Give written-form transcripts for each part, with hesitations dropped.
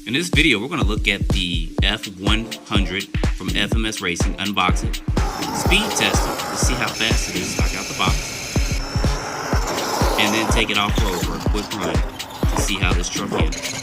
In this video, we're going to look at the F100 from FMS Racing, unbox it, speed test it to see how fast it is, stock out the box, and then take it off-road for a quick run to see how this truck handles.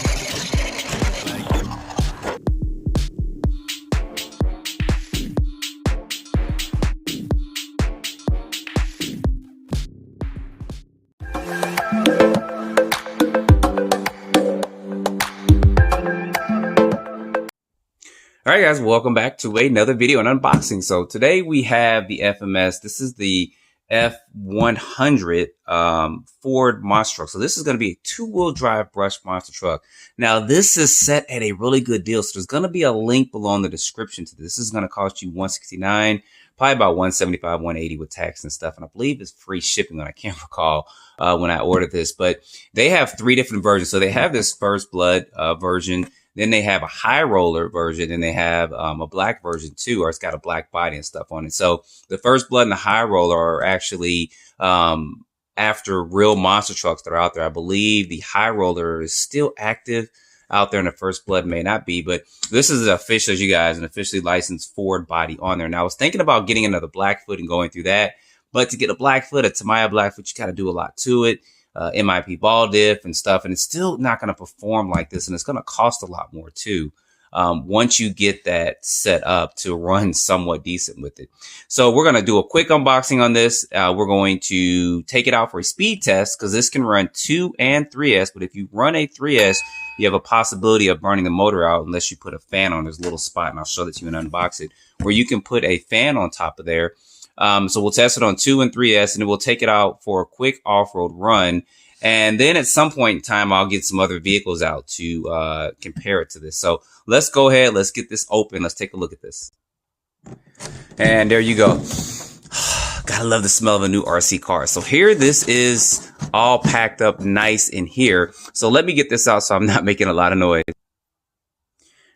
All right, guys, welcome back to another video and unboxing. So today we have the FMS. This is the F100 Ford monster truck. So this is going to be a two-wheel drive brush monster truck. Now this is set at a really good deal. So there's going to be a link below in the description to this. This is going to cost you $169, probably about $175, $180 with tax and stuff. And I believe it's free shipping. I can't recall when I ordered this, but they have three different versions. So they have this First Blood version. Then they have a high roller version, and they have a black version too, or it's got a black body and stuff on it. So the First Blood and the high roller are actually after real monster trucks that are out there. I believe the high roller is still active out there, and the First Blood may not be, but this is official, you guys, an officially licensed Ford body on there. Now I was thinking about getting another Blackfoot and going through that, but to get a Blackfoot, a Tamiya Blackfoot, you got to do a lot to it. MIP ball diff and stuff, and it's still not going to perform like this, and it's going to cost a lot more too once you get that set up to run somewhat decent with it. So we're going to do a quick unboxing on this. We're going to take it out for a speed test because this can run 2 and 3S, but if you run a 3S, you have a possibility of burning the motor out unless you put a fan on this little spot, and I'll show that to you and unbox it, where you can put a fan on top of there. So we'll test it on 2 and 3S, and then we'll take it out for a quick off-road run. And then at some point in time, I'll get some other vehicles out to compare it to this. So let's go ahead. Let's get this open. Let's take a look at this. And there you go. Gotta love the smell of a new RC car. So here, this is all packed up nice in here. So let me get this out so I'm not making a lot of noise.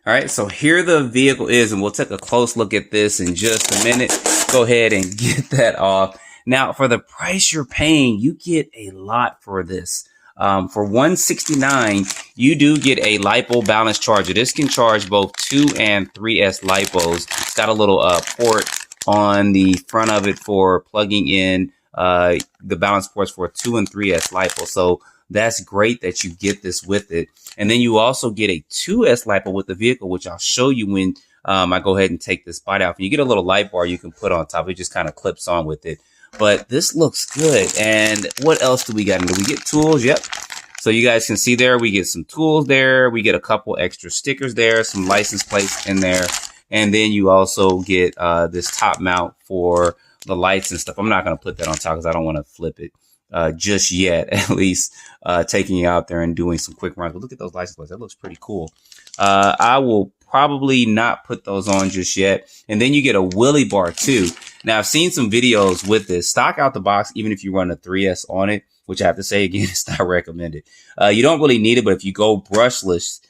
All right, so here the vehicle is, and we'll take a close look at this in just a minute. Go ahead and get that off. Now, for the price you're paying, you get a lot for this. For $169, you do get a lipo balance charger. This can charge both 2 and 3S lipos. It's got a little port on the front of it for plugging in the balance ports for 2 and 3S lipo. So that's great that you get this with it. And then you also get a 2S lipo with the vehicle, which I'll show you when I go ahead and take this body off. And you get a little light bar you can put on top. It just kind of clips on with it. But this looks good. And what else do we got? Do we get tools? Yep. So you guys can see there, we get some tools there. We get a couple extra stickers there, some license plates in there. And then you also get this top mount for the lights and stuff. I'm not going to put that on top because I don't want to flip it just yet, at least taking you out there and doing some quick runs. But look at those license plates. That looks pretty cool. I will probably not put those on just yet. And then you get a wheelie bar too. Now I've seen some videos with this stock out the box, even if you run a 3S on it, which I have to say again, it's not recommended. You don't really need it, but if you go brushless,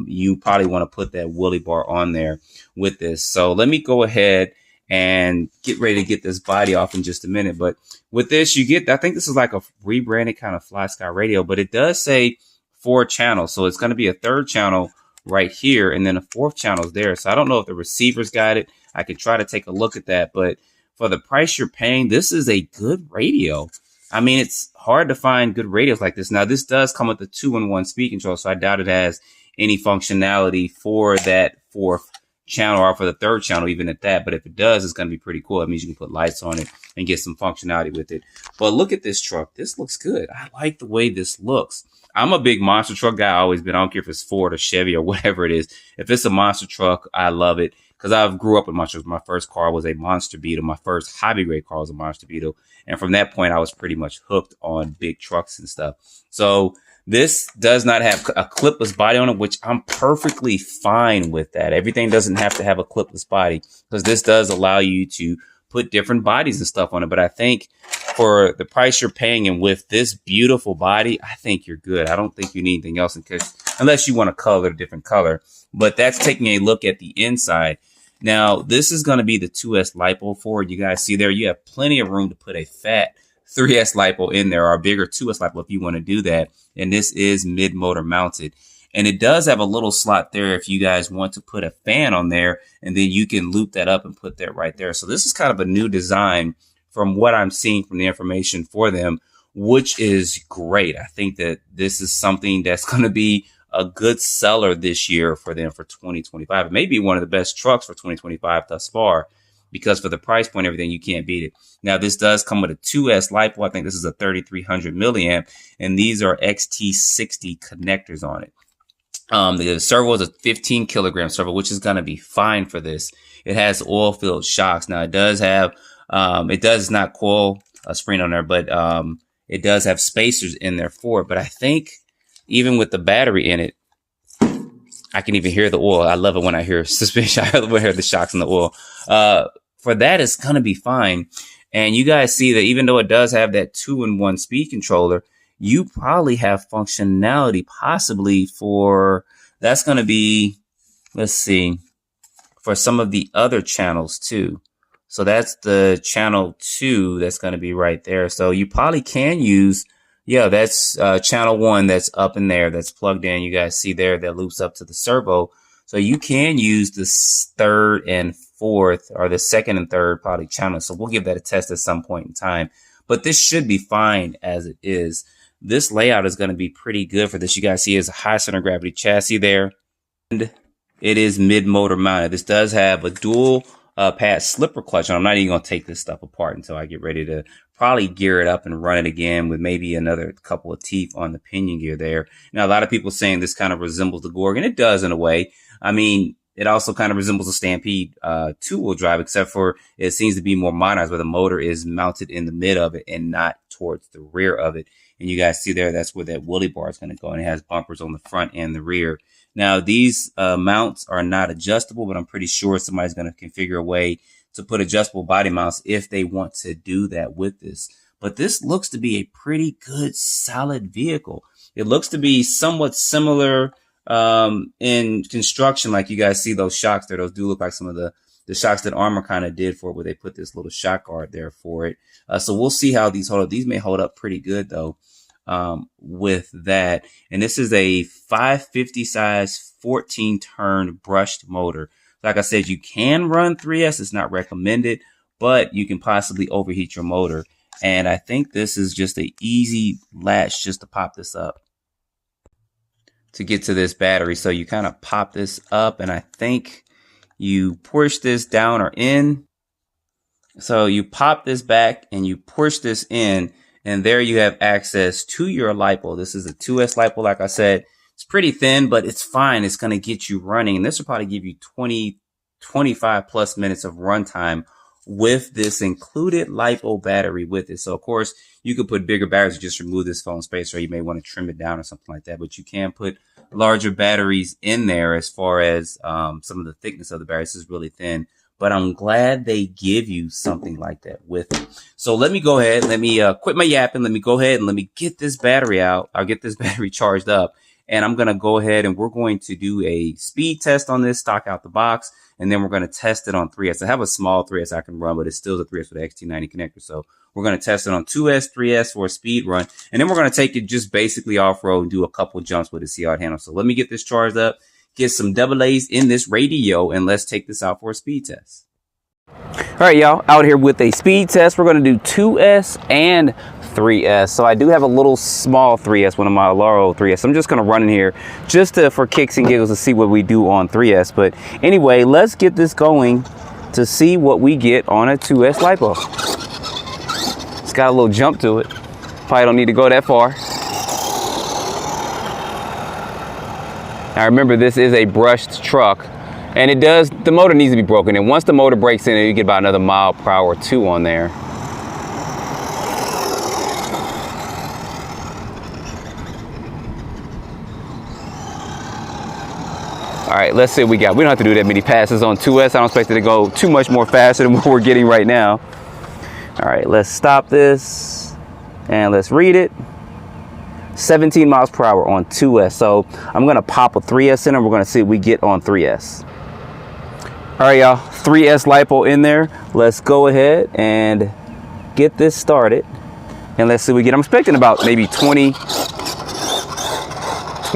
you probably want to put that wheelie bar on there with this. So let me go ahead and get ready to get this body off in just a minute. But with this, you get, I think this is like a rebranded kind of Fly Sky radio, but it does say 4 channels. So it's going to be a 3rd channel right here, and then a 4th channel is there. So I don't know if the receivers got it. I could try to take a look at that, but for the price you're paying, this is a good radio. I mean, it's hard to find good radios like this. Now, this does come with the 2-in-1 speed control, so I doubt it has any functionality for that 4th channel or for the 3rd channel, even at that. But if it does, it's going to be pretty cool. That means you can put lights on it and get some functionality with it. But look at this truck. This looks good. I like the way this looks. I'm a big monster truck guy. I've always been. I don't care if it's Ford or Chevy or whatever it is. If it's a monster truck, I love it because I grew up with monster trucks. My first car was a Monster Beetle. My first hobby grade car was a Monster Beetle. And from that point, I was pretty much hooked on big trucks and stuff. So this does not have a clipless body on it, which I'm perfectly fine with that. Everything doesn't have to have a clipless body because this does allow you to put different bodies and stuff on it. But I think for the price you're paying and with this beautiful body, I think you're good. I don't think you need anything else in case, unless you want to color a different color. But that's taking a look at the inside. Now, this is going to be the 2S lipo Ford. You guys see there, you have plenty of room to put a fat 3S lipo in there, or a bigger 2S lipo if you want to do that. And this is mid-motor mounted. And it does have a little slot there if you guys want to put a fan on there, and then you can loop that up and put that right there. So this is kind of a new design from what I'm seeing from the information for them, which is great. I think that this is something that's going to be a good seller this year for them for 2025. It may be one of the best trucks for 2025 thus far, because for the price point, everything, you can't beat it. Now, this does come with a 2S LiPo. I think this is a 3300 milliamp, and these are XT60 connectors on it. The servo is a 15 kilogram servo, which is going to be fine for this. It has oil-filled shocks. Now, it does have, it does not coil a spring on there, but it does have spacers in there for it. But I think even with the battery in it, I can even hear the oil. I love it when I hear suspension. I love when I hear the shocks in the oil. For that, it's going to be fine. And you guys see that even though it does have that 2-in-1 speed controller, you probably have functionality possibly for, that's going to be, let's see, for some of the other channels too. So that's the channel 2 that's going to be right there. So you probably can use, yeah, that's channel 1 that's up in there, that's plugged in. You guys see there that loops up to the servo. So you can use the 3rd and 4th, or the 2nd and 3rd probably channel. So we'll give that a test at some point in time. But this should be fine as it is. This layout is going to be pretty good for this. You guys see it's a high center of gravity chassis there. And it is mid-motor mounted. This does have a dual pad slipper clutch. And I'm not even going to take this stuff apart until I get ready to probably gear it up and run it again with maybe another couple of teeth on the pinion gear there. Now, a lot of people saying this kind of resembles the Gorgon. It does in a way. I mean, it also kind of resembles a Stampede 2-wheel drive, except for it seems to be more modernized, where the motor is mounted in the mid of it and not towards the rear of it. And you guys see there, that's where that wheelie bar is going to go. And it has bumpers on the front and the rear. Now, these mounts are not adjustable, but I'm pretty sure somebody's going to configure a way to put adjustable body mounts if they want to do that with this. But this looks to be a pretty good, solid vehicle. It looks to be somewhat similar in construction. Like you guys see those shocks there, those do look like some of the shocks that Armor kind of did for it, where they put this little shock guard there for it. So we'll see how these hold up. These may hold up pretty good though, with that. And this is a 550 size 14 turn brushed motor. Like I said, you can run 3S. It's not recommended, but you can possibly overheat your motor. And I think this is just an easy latch just to pop this up to get to this battery. So you kind of pop this up, and I think you push this down or in. So you pop this back and you push this in, and there you have access to your LiPo. This is a 2S LiPo. Like I said, it's pretty thin, but it's fine. It's going to get you running. And this will probably give you 25 plus minutes of runtime with this included LiPo battery with it. So of course you could put bigger batteries, just remove this phone space, or you may want to trim it down or something like that. But you can put larger batteries in there as far as some of the thickness of the batteries is really thin. But I'm glad they give you something like that with it. So let me go ahead. Let me quit my yapping. Let me go ahead and let me get this battery out. I'll get this battery charged up. And I'm going to go ahead and we're going to do a speed test on this, stock out the box. And then we're going to test it on 3S. I have a small 3S I can run, but it's still the 3S with the XT90 connector. So we're going to test it on 2S, 3S for a speed run. And then we're going to take it just basically off-road and do a couple jumps with it, see how it handles. So let me get this charged up, get some AA's in this radio, and let's take this out for a speed test. All right, y'all, out here with a speed test. We're going to do 2S and 3S. So I do have a little small 3S, one of my Laro 3S. I'm just going to run in here just for kicks and giggles to see what we do on 3S. But anyway, let's get this going to see what we get on a 2S LiPo. It's got a little jump to it. Probably don't need to go that far. Now remember, this is a brushed truck. And it does, the motor needs to be broken. And once the motor breaks in, you get about another mile per hour or 2 on there. All right, let's see what we got. We don't have to do that many passes on 2S. I don't expect it to go too much more faster than what we're getting right now. All right, let's stop this and let's read it. 17 miles per hour on 2S. So I'm gonna pop a 3S in and we're gonna see what we get on 3S. All right, y'all, 3S LiPo in there. Let's go ahead and get this started. And let's see what we get. I'm expecting about maybe 20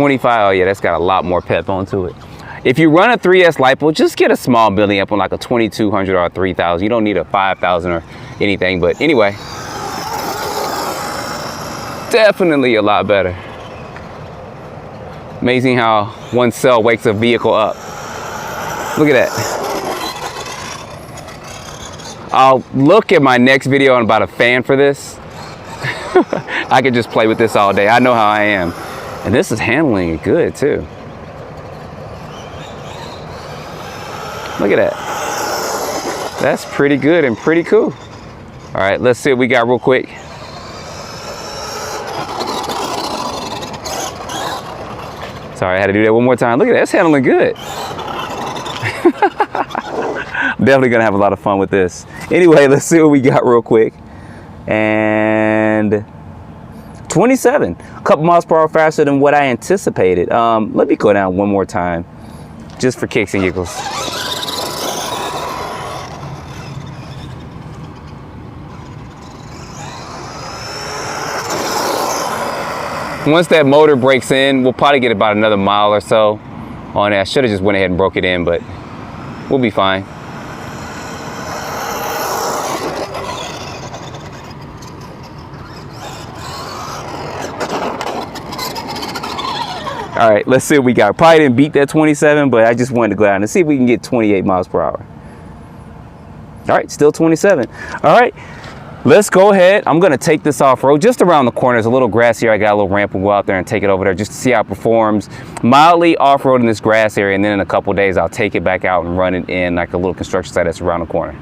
25, oh yeah, that's got a lot more pep onto it. If you run a 3S lipo, just get a small building up on like a 2200 or a 3000. You don't need a 5000 or anything, but anyway, definitely a lot better. Amazing how one cell wakes a vehicle up. Look at that. I'll look at my next video on about a fan for this. I could just play with this all day. I know how I am. And this is handling it good too. Look at that. That's pretty good and pretty cool. All right, let's see what we got real quick. Sorry, I had to do that one more time. Look at that, that's handling good. I'm definitely gonna have a lot of fun with this. Anyway, let's see what we got real quick. And 27, a couple miles per hour faster than what I anticipated. Let me go down one more time, just for kicks and giggles. Once that motor breaks in, we'll probably get about another mile or so on it. I should have just went ahead and broke it in, but we'll be fine. All right, let's see what we got. Probably didn't beat that 27, but I just wanted to go down and see if we can get 28 miles per hour. All right, still 27. All right, let's go ahead. I'm gonna take this off-road just around the corner. There's a little grass here. I got a little ramp. We'll go out there and take it over there just to see how it performs. Mildly off-road in this grass area, and then in a couple days, I'll take it back out and run it in like a little construction site that's around the corner.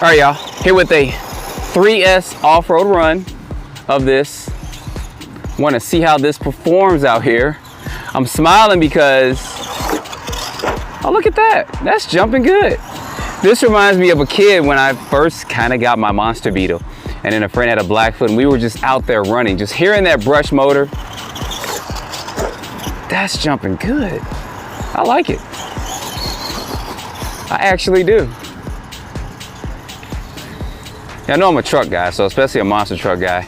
All right, y'all, here with a 3S off-road run of this. Want to see how this performs out here. I'm smiling because, oh, look at that. That's jumping good. This reminds me of a kid when I first kind of got my Monster Beetle. And then a friend had a Blackfoot, and we were just out there running. Just hearing that brush motor, that's jumping good. I like it. I actually do. I know I'm a truck guy, so especially a monster truck guy.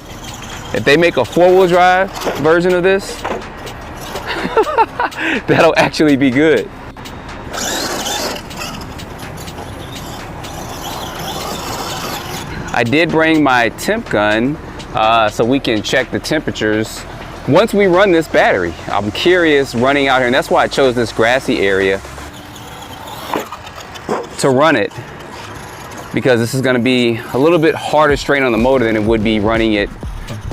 If they make a 4-wheel drive version of this, that'll actually be good. I did bring my temp gun so we can check the temperatures once we run this battery. I'm curious running out here, and that's why I chose this grassy area to run it, because this is going to be a little bit harder strain on the motor than it would be running it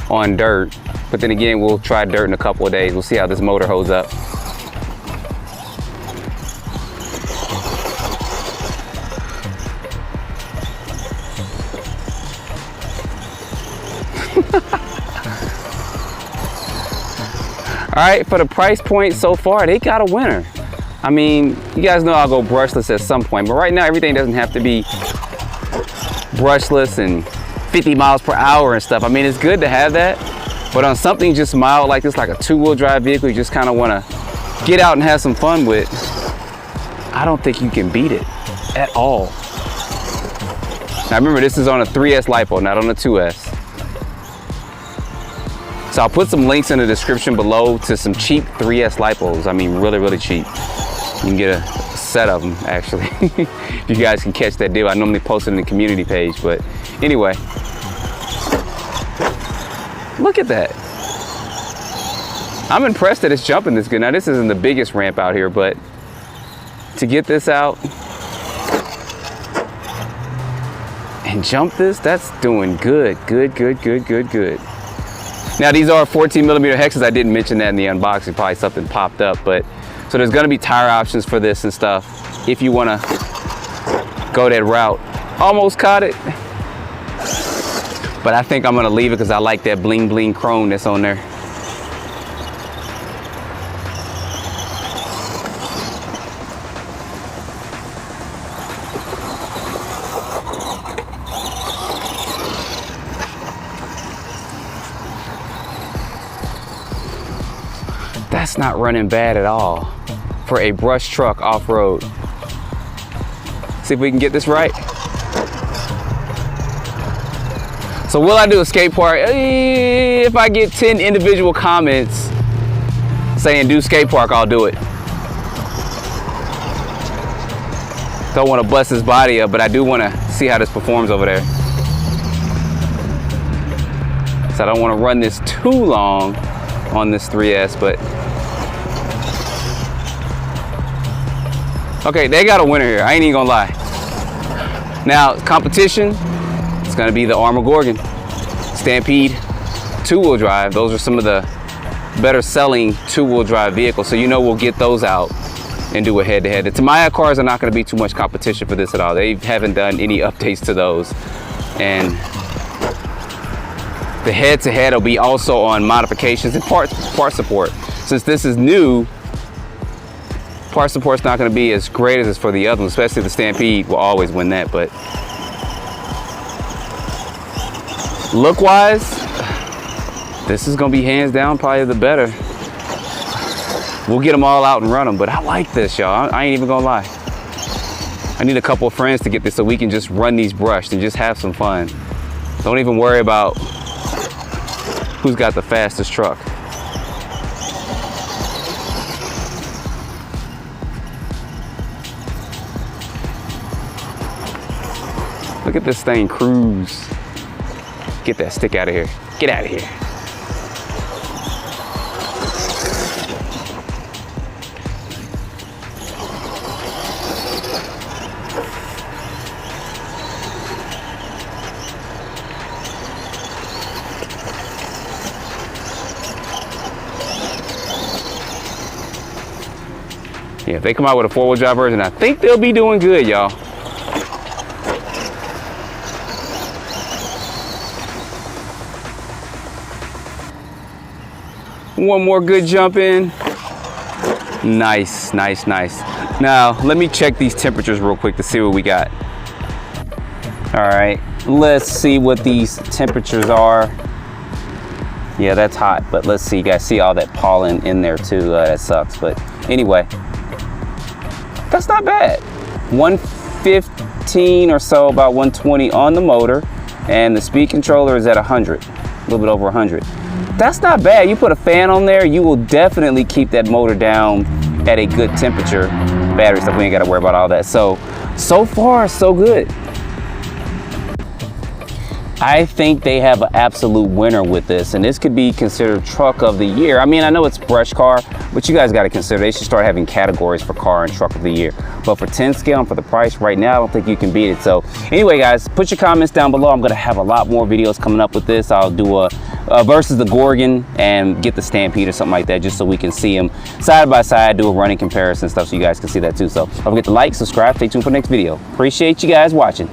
on dirt. But then again, we'll try dirt in a couple of days. We'll see how this motor holds up. All right, for the price point so far, they got a winner. I mean, you guys know I'll go brushless at some point, but right now everything doesn't have to be brushless and 50 miles per hour and stuff. I mean, it's good to have that, but on something just mild like this, like a 2-wheel drive vehicle, you just kind of want to get out and have some fun with, I don't think you can beat it at all. Now remember, this is on a 3S lipo, not on a 2S. So I'll put some links in the description below to some cheap 3S lipos. I mean, really, really cheap. You can get a set of them, actually. If you guys can catch that deal. I normally post it in the community page, but anyway. Look at that. I'm impressed that it's jumping this good. Now, this isn't the biggest ramp out here, but to get this out and jump this, that's doing good. Good, good, good, good, good. Now, these are 14mm hexes. I didn't mention that in the unboxing. Probably something popped up, but so there's gonna be tire options for this and stuff if you wanna go that route. Almost caught it, But I think I'm gonna leave it because I like that bling bling chrome that's on there. That's not running bad at all for a brush truck off-road. See if we can get this right. So will I do a skate park? If I get 10 individual comments saying do skate park, I'll do it. Don't want to bust his body up, but I do want to see how this performs over there. So I don't want to run this too long on this 3S, but okay, they got a winner here. I ain't even gonna lie. Now, competition, it's gonna be the Armour Gorgon, Stampede, two-wheel drive. Those are some of the better selling two-wheel drive vehicles. So you know we'll get those out and do a head-to-head. The Tamiya cars are not gonna be too much competition for this at all. They haven't done any updates to those. And the head-to-head will be also on modifications and part support. Since this is new, part support's not going to be as great as it's for the other ones, especially the Stampede will always win that. But look-wise, this is going to be hands down probably the better. We'll get them all out and run them, but I like this, y'all. I ain't even going to lie. I need a couple of friends to get this so we can just run these brushed and just have some fun. Don't even worry about who's got the fastest truck. Look at this thing cruise. Get that stick out of here. Get out of here. Yeah, if they come out with a four-wheel drive version, I think they'll be doing good, y'all. One more good jump in. Nice, nice, nice. Now, let me check these temperatures real quick to see what we got. All right, let's see what these temperatures are. Yeah, that's hot, but let's see. You guys see all that pollen in there too. That sucks, but anyway. That's not bad. 115 or so, about 120 on the motor, and the speed controller is at 100, a little bit over 100. That's not bad. You put a fan on there, you will definitely keep that motor down at a good temperature. Battery stuff, we ain't got to worry about all that. So far, so good. I think they have an absolute winner with this, and this could be considered truck of the year. I mean, I know it's brush car, but you guys got to consider they should start having categories for car and truck of the year. But for 10 scale and for the price right now, I don't think you can beat it. So anyway, guys, put your comments down below. I'm going to have a lot more videos coming up with this. I'll do a versus the Gorgon and get the Stampede or something like that, just so we can see them side by side, do a running comparison stuff so you guys can see that too. So don't forget to like, subscribe, stay tuned for the next video. Appreciate you guys watching.